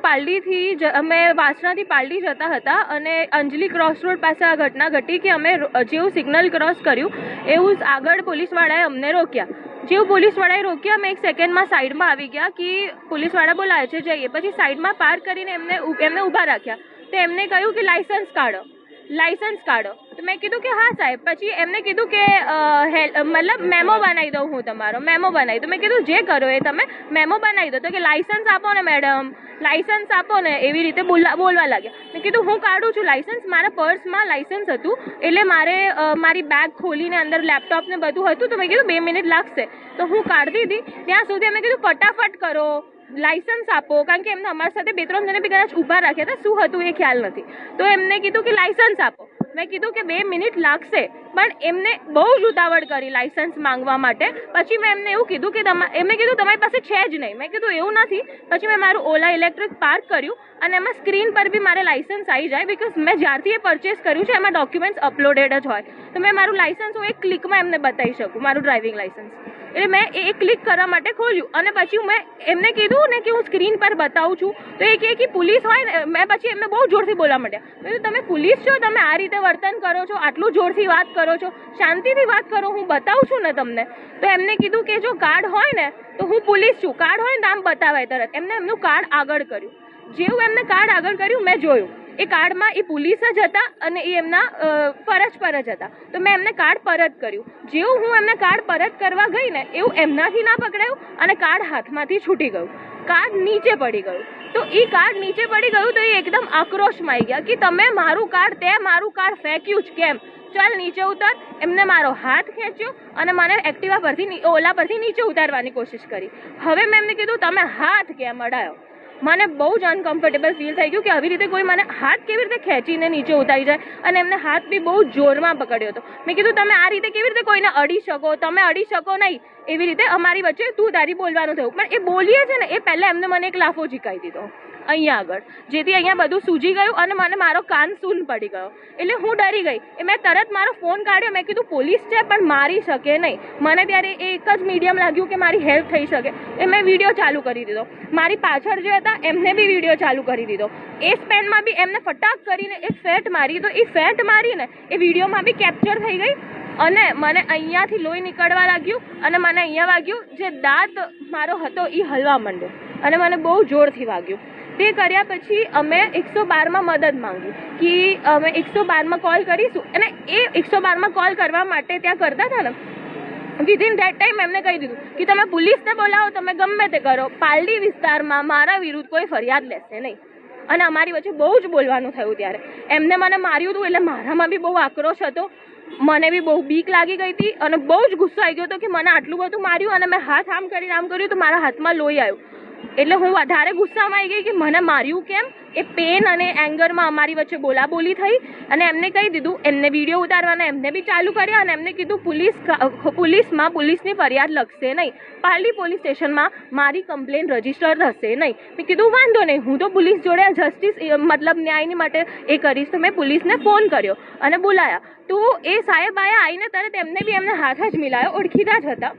પાલડીથી અમે વાસણાથી પાલડી જતા હતા અને અંજલી ક્રોસ રોડ પાસે આ ઘટના ઘટી કે અમે જેવું સિગ્નલ ક્રોસ કર્યું એવું જ આગળ પોલીસવાળાએ અમને રોક્યા. જેવું પોલીસવાળાએ રોક્યા અમે 1 સેકન્ડમાં સાઈડમાં આવી ગયા કે પોલીસવાળા બોલાવે છે જઈએ. પછી સાઈડમાં પાર્ક કરીને એમને ઊભા રાખ્યા. તો એમને કહ્યું કે લાઇસન્સ કાઢો. તો મેં કીધું કે હા સાહેબ. પછી એમને કીધું કે મતલબ મેમો બનાવી દઉં હું તમારો મેમો બનાવી દઉં. મેં કીધું જે કરો એ તમે મેમો બનાવી દો. તો કે લાઇસન્સ આપો ને મેડમ, લાઇસન્સ આપો ને, એવી રીતે બોલવા લાગ્યા. મેં કીધું હું કાઢું છું લાઇસન્સ. મારા પર્સમાં લાઇસન્સ હતું એટલે મારે મારી બેગ ખોલીને અંદર લેપટોપ ને બધું હતું. તો મેં કીધું 2 મિનિટ લાગશે. તો હું કાઢી હતી. ત્યાં સુધી મેં કીધું ફટાફટ કરો, લાઇસન્સ આપો. કારણ કે એમને અમારી સાથે 2-3 જણે બી કદાચ ઊભા રાખ્યા હતા, શું હતું એ ખ્યાલ નથી. તો એમને કીધું કે લાઇસન્સ આપો. મેં કીધું કે 2 મિનિટ લાગશે. પણ એમને બહુ જ ઉતાવળ કરી લાઇસન્સ માંગવા માટે. પછી મેં એમને એવું કીધું કે એમને કીધું તમારી પાસે છે જ નહીં. મેં કીધું એવું નથી. પછી મેં મારું ઓલા ઇલેક્ટ્રિક પાર્ક કર્યું અને એમાં સ્ક્રીન પર બી મારે લાઇસન્સ આવી જાય, બિકોઝ મેં જ્યારથી એ પરચેસ કર્યું છે એમાં ડોક્યુમેન્ટ્સ અપલોડેડ જ હોય. તો મેં મારું લાઇસન્સ હું એક ક્લિકમાં એમને બતાવી શકું, મારું ડ્રાઇવિંગ લાઇસન્સ. એટલે મેં એ ક્લિક કરવા માટે ખોલ્યું અને પછી મેં એમને કીધું ને કે હું સ્ક્રીન પર બતાવું છું. તો એ કહે કે પોલીસ હોય ને. મેં પછી એમને બહુ જોરથી બોલવા માંડ્યા. મેં કીધું તમે પોલીસ છો, તમે આ રીતે વર્તન કરો છો, આટલું જોરથી વાત કરો છો, શાંતિથી વાત કરો, હું બતાવું છું ને તમને. તો એમને કીધું કે જો કાર્ડ હોય ને તો હું પોલીસ છું, કાર્ડ હોય ને તો આમ બતાવાય તરત. એમનું કાર્ડ આગળ કર્યું. જેવું એમને કાર્ડ આગળ કર્યું મેં જોયું એ કાર્ડમાં એ પોલીસ જ હતા અને એ એમના ફરજ પર જ હતા. તો મેં એમને કાર્ડ પરત કર્યું. જેવું હું એમને કાર્ડ પરત કરવા ગઈ ને એવું એમનાથી ના પકડાયું અને કાર્ડ હાથમાંથી છૂટી ગયું. કાર્ડ નીચે પડી ગયું. તો એ કાર્ડ નીચે પડી ગયું તો એ એકદમ આક્રોશમાં આવી ગયા કે તમે મારું કાર્ડ ફેંક્યું જ કેમ? ચાલ નીચે ઉતર. એમને મારો હાથ ખેંચ્યો અને મને એક્ટિવા પરથી ઓલા પરથી નીચે ઉતારવાની કોશિશ કરી. હવે મેં એમને કીધું તમે હાથ કેમ અડાયો? મને બહુ જ અનકમ્ફર્ટેબલ ફીલ થઈ ગયું કે આવી રીતે કોઈ મને હાથ કેવી રીતે ખેંચીને નીચે ઉતારી જાય. અને એમને હાથ બી બહુ જોરમાં પકડ્યો હતો. મેં કીધું તમે આ રીતે કેવી રીતે કોઈને અડી શકો? તમે અડી શકો નહીં. એવી રીતે અમારી વચ્ચે તું તારી બોલવાનું થયું. પણ એ બોલીએ છે ને એ પહેલાં મને એક લાફો ઝીકાઈ દીધો અહીંયા આગળ, જેથી અહીંયા બધું સૂજી ગયું અને મને મારો કાન સૂન પડી ગયો. એટલે હું ડરી ગઈ. મેં તરત મારો ફોન કાઢ્યો. મેં કીધું પોલીસ છે પણ મારી શકે નહીં. મને ત્યારે એક જ મીડિયમ લાગ્યું કે મારી હેલ્પ થઈ શકે. મેં વિડીયો ચાલુ કરી દીધો. મારી પાછળ જે હતા એમને બી વિડીયો ચાલુ કરી દીધો. એ સ્પેનમાં બી એમને ફટાક કરીને એક ફેટ મારી. તો એ ફેટ મારીને એ વિડીયોમાં બી કેપ્ચર થઈ ગઈ અને મને અહીંયાથી લોહી નીકળવા લાગ્યું અને મને અહીંયા વાગ્યું. જે દાંત મારો હતો એ હલવા માંડ્યો અને મને બહુ જોરથી વાગ્યું. તે કર્યા પછી અમે 112માં મદદ માંગી કે અમે 112માં કોલ કરીશું. અને એ 112માં કોલ કરવા માટે ત્યાં કરતા હતા ને, વિધિન ધેટ ટાઈમ એમને કહી દીધું કે તમે પોલીસને બોલાવો, તમે ગમે તે કરો, પાલડી વિસ્તારમાં મારા વિરુદ્ધ કોઈ ફરિયાદ લેશે નહીં. અને અમારી વચ્ચે બહુ જ બોલવાનું થયું. ત્યારે એમને મને માર્યું હતું એટલે મારામાં બી બહુ આક્રોશ હતો. મને બી બહુ બીક લાગી ગઈ હતી અને બહુ જ ગુસ્સો આવી ગયો હતો કે મને આટલું બધું માર્યું અને મેં હાથ આમ કર્યું તો મારા હાથમાં લોહી આવ્યું. એટલે હું વધારે ગુસ્સામાં આવી ગઈ કે મને માર્યું કેમ. એ પેન અને એંગરમાં અમારી વચ્ચે બોલાબોલી થઈ અને એમને કહી દીધું. એમને વિડીયો ઉતારવાના એમને બી ચાલુ કર્યા અને એમને કીધું પોલીસમાં પોલીસની ફરિયાદ લખશે નહીં, પાલડી પોલીસ સ્ટેશનમાં મારી કમ્પ્લેન રજીસ્ટર થશે નહીં. મેં કીધું વાંધો નહીં, હું તો પોલીસ જોડે જસ્ટિસ મતલબ ન્યાયની માટે એ કરીશ. તો મેં પોલીસને ફોન કર્યો અને બોલાયા. તો એ સાહેબ આવીને તરત એમને બી એમને હાથ જ મિલાયો, ઓળખીતા જ હતા.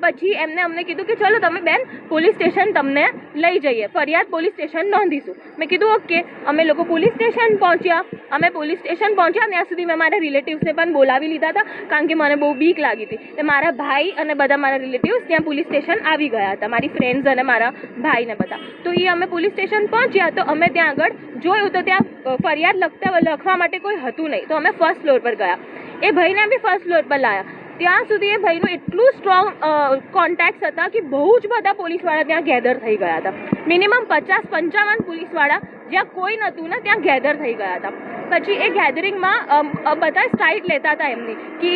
પછી અમને કીધું કે ચલો તમે બેન પોલીસ સ્ટેશન તમને લઈ જઈએ, ફરિયાદ પોલીસ સ્ટેશન નોંધીશું. મેં કીધું ઓકે. અમે લોકો પોલીસ સ્ટેશન પહોંચ્યા. ત્યાં સુધી મેં મારા રિલેટિવ્સને પણ બોલાવી લીધા હતા કારણ કે મને બહુ બીક લાગી હતી. મારા ભાઈ અને બધા મારા રિલેટિવ્સ ત્યાં પોલીસ સ્ટેશન આવી ગયા હતા, મારી ફ્રેન્ડ્સ અને મારા ભાઈને બધા. તો અમે પોલીસ સ્ટેશન પહોંચ્યા. તો અમે ત્યાં આગળ જોયું તો ત્યાં ફરિયાદ લખવા માટે કોઈ હતું નહીં. તો અમે ફર્સ્ટ ફ્લોર પર ગયા. એ ભાઈને બી ફર્સ્ટ ફ્લોર પર લાવ્યા. ત્યાં સુધી એ ભાઈનું એટલું સ્ટ્રોંગ કોન્ટેક્ટ્સ હતા કે બહુ જ બધા પોલીસવાળા ત્યાં ગેધર થઈ ગયા હતા. મિનિમમ 50-55 પોલીસવાળા જ્યાં કોઈ નહોતું ને ત્યાં ગેધર થઈ ગયા હતા. પછી એ ગેધરિંગમાં બધા સ્ટાઇલ લેતા હતા એમની કે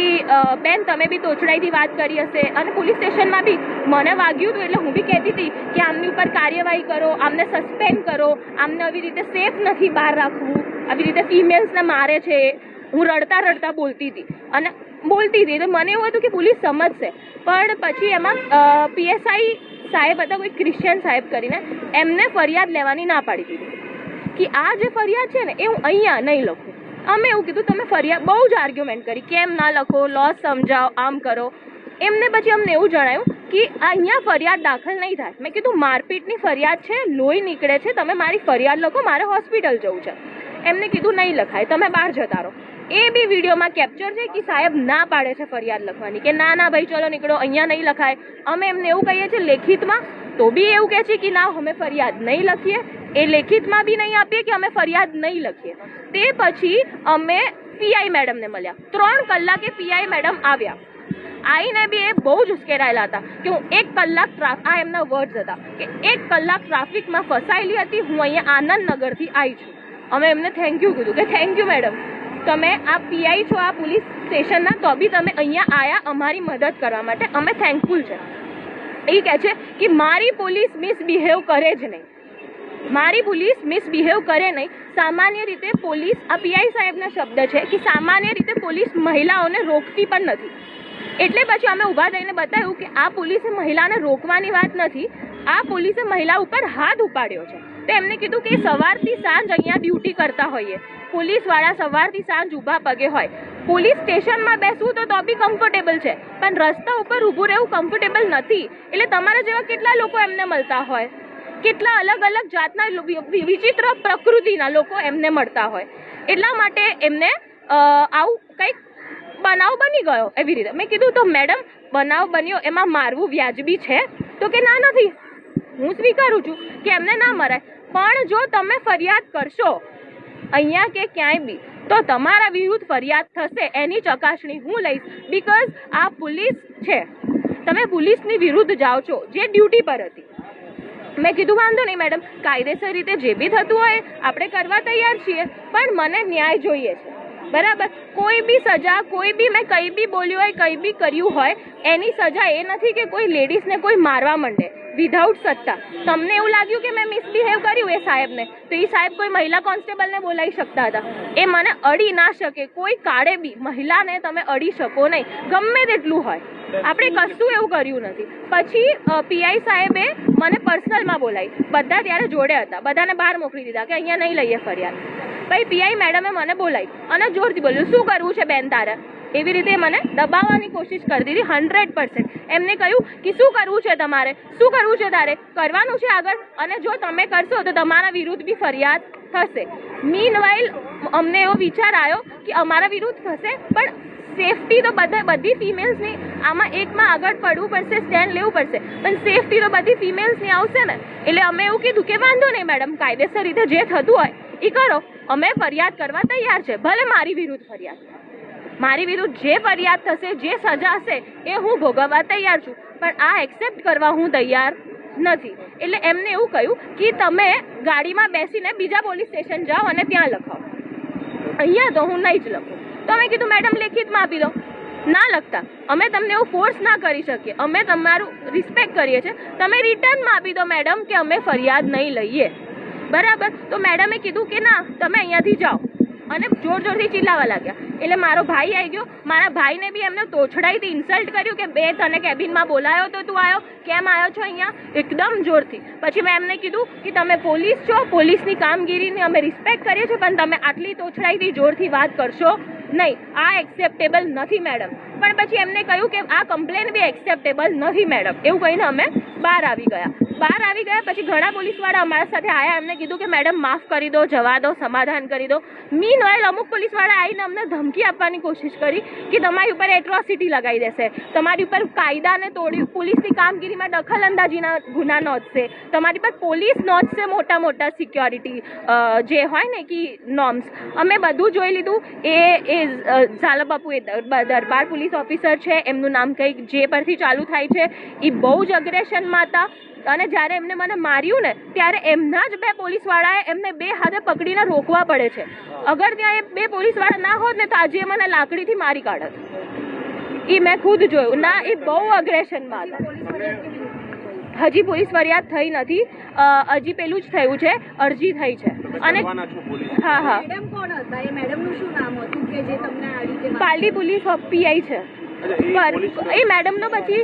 બેન તમે બી તોછડાઈથી વાત કરી હશે. અને પોલીસ સ્ટેશનમાં બી મને વાગ્યું હતું એટલે હું બી કહેતી હતી કે આમની ઉપર કાર્યવાહી કરો, આમને સસ્પેન્ડ કરો, આમને આવી રીતે સેફ નથી બહાર રાખવું, આવી રીતે ફિમેલ્સને મારે છે. હું રડતા બોલતી હતી. તો મને એવું હતું કે પોલીસ સમજશે. પણ પછી એમાં PSI સાહેબ હતા, કોઈ ક્રિશ્ચિયન સાહેબ કરીને, એમને ફરિયાદ લેવાની ના પાડી દીધી કે આ જે ફરિયાદ છે ને એ હું અહીંયા નહીં લખું. અમે એવું કીધું તમે ફરિયાદ બહુ જ આર્ગ્યુમેન્ટ કરી કેમ ના લખો, લોસ સમજાવો, આમ કરો. એમને પછી અમને એવું જણાયું કે અહીંયા ફરિયાદ દાખલ નહીં થાય. મેં કીધું મારપીટની ફરિયાદ છે, લોહી નીકળે છે, તમે મારી ફરિયાદ લખો, મારે હોસ્પિટલ જવું છે. એમને કીધું નહીં લખાય, તમે બહાર જતા રહો. એ બી વિડીયોમાં કેપ્ચર છે કે સાહેબ ના પાડે છે ફરિયાદ લખવાની, કે ના ભાઈ ચલો નીકળો, અહીંયા નહીં લખાય. અમે એમને એવું કહીએ છીએ લેખિતમાં, તો બી એવું કહે છે કે ના અમે ફરિયાદ નહીં લખીએ. એ લેખિતમાં બી નહીં આપીએ કે અમે ફરિયાદ નહીં લખીએ. તે પછી અમે પીઆઈ મેડમને મળ્યા. 3 કલાકે પીઆઈ મેડમ આવ્યા. આવીને બી એ બહુ જ ઉશ્કેરાયેલા હતા કે હું 1 કલાક આ એમના વર્ડ્સ હતા કે 1 કલાક ટ્રાફિકમાં ફસાયેલી હતી, હું અહીંયા આનંદનગરથી આવી છું. અમે એમને થેન્ક યુ કીધું કે થેન્ક યુ મેડમ, તમે આ પીઆઈ છો આ પોલીસ સ્ટેશનના, તો બી તમે અહીંયા આવ્યા અમારી મદદ કરવા માટે, અમે થેન્કફુલ છે. એ કહે છે કે મારી પોલીસ મિસબિહેવ કરે જ નહીં, મારી પોલીસ મિસબિહેવ કરે નહીં. સામાન્ય રીતે પોલીસ, આ પીઆઈ સાહેબના શબ્દ છે કે સામાન્ય રીતે પોલીસ મહિલાઓને રોકતી પણ નથી. એટલે પછી અમે ઊભા થઈને બતાવ્યું કે આ પોલીસે મહિલાને રોકવાની વાત નથી, આ પોલીસે મહિલા ઉપર હાથ ઉપાડ્યો છે. તો એમને કીધું કે સવારથી સાંજ અહીંયા ડ્યુટી કરતા હોઈએ, પોલીસવાળા સવારથી સાંજ ઊભા પગે હોય. પોલીસ સ્ટેશનમાં બેસવું તો બી કમ્ફર્ટેબલ છે, પણ રસ્તા ઉપર ઊભું રહેવું કમ્ફર્ટેબલ નથી. એટલે તમારા જેવા કેટલા લોકો એમને મળતા હોય, કેટલા અલગ અલગ જાતના વિચિત્ર પ્રકૃતિના લોકો એમને મળતા હોય. એટલા માટે એમને આવું કંઈક બનાવ બની ગયો એવી રીતે. મેં કીધું તો મેડમ બનાવ બન્યો એમાં મારવું વ્યાજબી છે? તો કે ના નથી. હું સ્વીકારું છું કે એમને ના મરાય, પણ જો તમે ફરિયાદ કરશો અહીંયા કે ક્યાંય બી તો તમારા વિરુદ્ધ ફરિયાદ થશે, એની ચકાસણી હું લઈશ. બીકોઝ આ પોલીસ છે, તમે પોલીસની વિરુદ્ધ જાઓ છો જે ડ્યુટી પર હતી. મેં કીધું વાંધો નહીં મેડમ, કાયદેસર રીતે જે બી થતું હોય આપણે કરવા તૈયાર છીએ, પણ મને ન્યાય જોઈએ છે. બરાબર, કોઈ બી સજા, કોઈ બી મેં કંઈ બી બોલ્યું હોય, કંઈ બી કર્યું હોય, એની સજા એ નથી કે કોઈ લેડીઝને કોઈ મારવા માંડે વિધાઉટ સત્તા. તમને એવું લાગ્યું કે મેં મિસબિહેવ કર્યું એ સાહેબને, તો એ સાહેબ કોઈ મહિલા કોન્સ્ટેબલને બોલાવી શકતા હતા. એ મને અડી ના શકે, કોઈ કાળે બી મહિલાને તમે અડી શકો નહીં, ગમે તેટલું હોય. આપણે કશું એવું કર્યું નથી. પછી પીઆઈ સાહેબે મને પર્સનલમાં બોલાવી, બધા ત્યારે જોડે હતા, બધાને બહાર મોકલી દીધા કે અહીંયા નહીં લઈએ ફરિયાદ. ભાઈ પીઆઈ મેડમે મને બોલાવી અને જોરથી બોલ્યું શું કરવું છે બેન તારે, એવી રીતે મને દબાવવાની કોશિશ કરી દીધી 100%. એમને કહ્યું કે શું કરવું છે તમારે, શું કરવું છે તારે, કરવાનું છે આગળ, અને જો તમે કરશો તો તમારા વિરુદ્ધ બી ફરિયાદ થશે. મીનવાઇલ અમને એવો વિચાર આવ્યો કે અમારા વિરુદ્ધ થશે, પણ સેફટી તો બધી ફિમેલ્સની, આમાં એકમાં આગળ પડવું પડશે, સ્ટેન્ડ લેવું પડશે, પણ સેફટી તો બધી ફિમેલ્સની આવશે ને. એટલે અમે એવું કીધું કે વાંધો નહીં મેડમ, કાયદેસર રીતે જે થતું હોય એ કરો, અમે ફરિયાદ કરવા તૈયાર છે. ભલે મારી વિરુદ્ધ ફરિયાદ, મારી વિરુદ્ધ જે ફરિયાદ થશે, જે સજા હશે એ હું ભોગવવા તૈયાર છું, પણ આ એક્સેપ્ટ કરવા હું તૈયાર નથી. એટલે એમને એવું કહ્યું કે તમે ગાડીમાં બેસીને બીજા પોલીસ સ્ટેશન જાઓ અને ત્યાં લખાવો, અહીંયા તો હું નહીં જ લખું. તો અમે કીધું મેડમ લેખિતમાં આપી દો. ના લખતા, અમે તમને એવું ફોર્સ ના કરી શકીએ, અમે તમારું રિસ્પેક્ટ કરીએ છીએ, તમે રિટર્નમાં આપી દો મેડમ કે અમે ફરિયાદ નહીં લઈએ. બરાબર, તો મેડમે કીધું કે ના તમે અહીંયાથી જાઓ, અને જોર જોરથી ચિલ્લાવા લાગ્યા. એટલે મારો ભાઈ આવી ગયો, મારા ભાઈને બી એમને તોછડાઈથી ઇન્સલ્ટ કર્યું કે બે તને કેબિનમાં બોલાયો તો તું આવ્યો, કેમ આવ્યો છો અહીંયા, એકદમ જોરથી. પછી મેં એમને કીધું કે તમે પોલીસ છો, પોલીસની કામગીરીની અમે રિસ્પેક્ટ કરીએ છીએ, પણ તમે આટલી તોછડાઈથી જોરથી વાત કરશો નહીં, આ એક્સેપ્ટેબલ નથી મેડમ. પણ પછી એમને કહ્યું કે આ કમ્પ્લેન બી એક્સેપ્ટેબલ નથી મેડમ, એવું કહીને અમે બહાર આવી ગયા. પછી ઘણા પોલીસવાળા અમારા સાથે આવ્યા, એમને કીધું કે મેડમ માફ કરી દો, જવા દો, સમાધાન કરી દો. મીનવાઇલ અમુક પોલીસવાળા આવીને અમને ધમકી આપવાની કોશિશ કરી કે તમારી ઉપર એટ્રોસિટી લગાવી દેશે, તમારી ઉપર કાયદાને તોડી પોલીસની કામગીરીમાં દખલ અંદાજીના ગુના નોંધશે, તમારી પર પોલીસ નોંધશે મોટા મોટા સિક્યોરિટી જે હોય ને કે નોર્મ્સ. અમે બધું જોઈ લીધું. એ ઝાલા બાપુ એ દરબાર પોલીસ ઓફિસર છે, એમનું નામ કંઈક જે પરથી ચાલુ થાય છે, એ બહુ જ અગ્રેશનમાં હતા. અને જ્યારે એમને મને માર્યું ને ત્યારે એમના જ 2 પોલીસવાળાએ એમને 2 હાથે પકડીને રોકવા પડે છે. અગર ત્યાં એ 2 પોલીસવાળા ના હોત ને તો આજે મને લાકડીથી મારી કાઢત. એ મેં ખુદ જોયું ના, એ બહુ અગ્રેશનમાં હતા. હજી પોલીસ ફરિયાદ થઈ નથી, હજી પેલું જ થયું છે, અરજી થઈ છે. અને હા, પાલડી પોલીસ પીઆઈ છે. એ મેડમનો પછી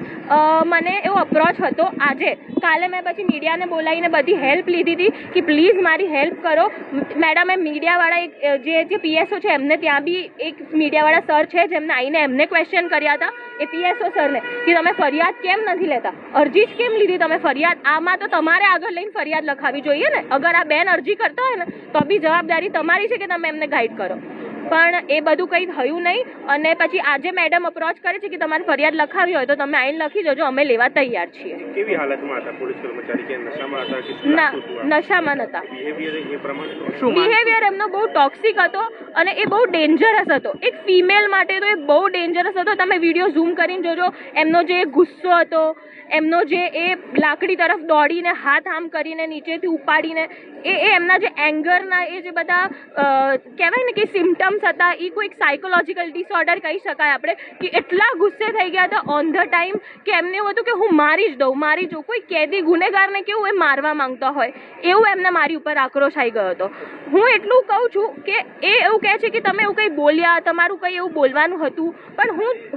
મને એવો અપ્રોચ હતો આજે. કાલે મેં પછી મીડિયાને બોલાવીને બધી હેલ્પ લીધી હતી કે પ્લીઝ મારી હેલ્પ કરો. મેડમે મીડિયાવાળા જે પીએસઓ છે એમને ત્યાં બી એક મીડિયાવાળા સર છે જેમને આવીને એમને ક્વેશ્ચન કર્યા હતા એ પીએસઓ સરને કે તમે ફરિયાદ કેમ નથી લેતા, અરજી જ કેમ લીધી તમે ફરિયાદ? આમાં તો તમારે આગળ લઈને ફરિયાદ લખાવી જોઈએ ને. અગર આ બેન અરજી કરતા હોય ને તો બી જવાબદારી તમારી છે કે તમે એમને ગાઈડ કરો. પણ એ બધું કંઈ થયું નહીં. અને પછી આજે મેડમ અપ્રોચ કરે છે કે તમારે ફરિયાદ લખાવી હોય તો તમે આઈને લખી જજો, અમે લેવા તૈયાર છીએ. કેવી હાલતમાં હતા પોલીસ કર્મચારી? કે નશામાં હતા કે ના, નશામાં નતા. બિહેવિયર એમનો બહુ ટોક્સિક હતો અને એ બહુ ડેન્જરસ હતો. એક ફિમેલ માટે તો એ બહુ ડેન્જરસ હતો. તમે વિડીયો ઝૂમ કરીને જોજો. એમનો જે ગુસ્સો હતો, એમનો જે એ લાકડી તરફ દોડીને હાથ આમ કરીને નીચેથી ઉપાડીને એ એમના જે એંગરના એ જે બધા કહેવાય ને કે સિમ્ટમ્સ હતા એ કોઈક સાયકોલોજીકલ ડિસઓર્ડર કહી શકાય આપણે, કે એટલા ગુસ્સે થઈ ગયા હતા ઓન ધ ટાઈમ કે એમને એવું હતું કે હું મારી જ દઉં. કોઈ કેદી ગુનેગારને કેવું એ મારવા માંગતા હોય એવું એમને મારી ઉપર આક્રોશ આવી ગયો હતો. હું એટલું કહું છું કે એ એવું કહે છે કે તમે એવું કંઈ બોલ્યા, તમારું કંઈ એવું બોલવાનું હતું, પણ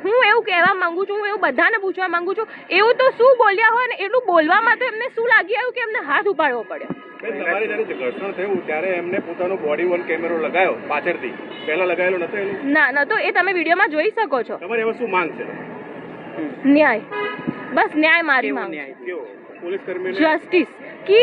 હું એવું કહેવા માંગુ છું, હું એવું બધાને પૂછવા માંગુ છું એવું તો શું બોલ્યા હોય ને એટલું બોલવામાં તો એમને શું લાગી આવ્યું કે એમને હાથ ઉપાડવો પડ્યો. તમારે જયારે ઘર્ષણ થયું ત્યારે એમને પોતાનો બોડી વન કેમેરો લગાવ્યો પાછળથી, પહેલા લગાવેલો નતો એનો? ના, નતો. એ તમે વિડીયોમાં જોઈ શકો છો. તમારે એમાં શું માંગ છે? ન્યાય, બસ ન્યાય મારી માંગ છે. પોલીસ કર્મીઓ જસ્ટિસ. કે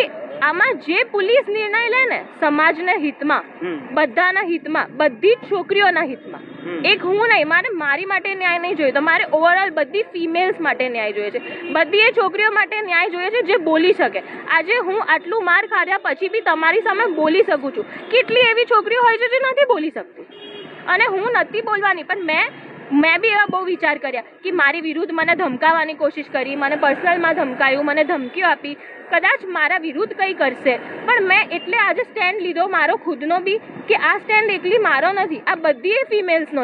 આમાં જે પોલીસ નિર્ણય લે ને સમાજના હિતમાં, બધાના હિતમાં, બધી જ છોકરીઓના હિતમાં, એક હું નહીં, મારી માટે ન્યાય નહીં જોઈએ તો મારે ઓવરઓલ બધી ફિમેલ્સ માટે ન્યાય જોઈએ છે. બધી એ છોકરીઓ માટે ન્યાય જોઈએ છે જે બોલી શકે. આજે હું આટલું માર ખાધા પછી બી તમારી સામે બોલી શકું છું. કેટલી એવી છોકરીઓ હોય છે જે નથી બોલી શકતી, અને હું નથી બોલવાની. પણ મેં બી એવા બહુ વિચાર કર્યા કે મારી વિરુદ્ધ મને ધમકાવવાની કોશિશ કરી, મને પર્સનલમાં ધમકાયું, મને ધમકીઓ આપી, કદાચ મારા વિરુદ્ધ કંઈ કરશે. પણ મેં એટલે આજે સ્ટેન્ડ લીધો મારો ખુદનો બી, કે આ સ્ટેન્ડ એકલી મારો નથી, આ બધી ફિમેલ્સનો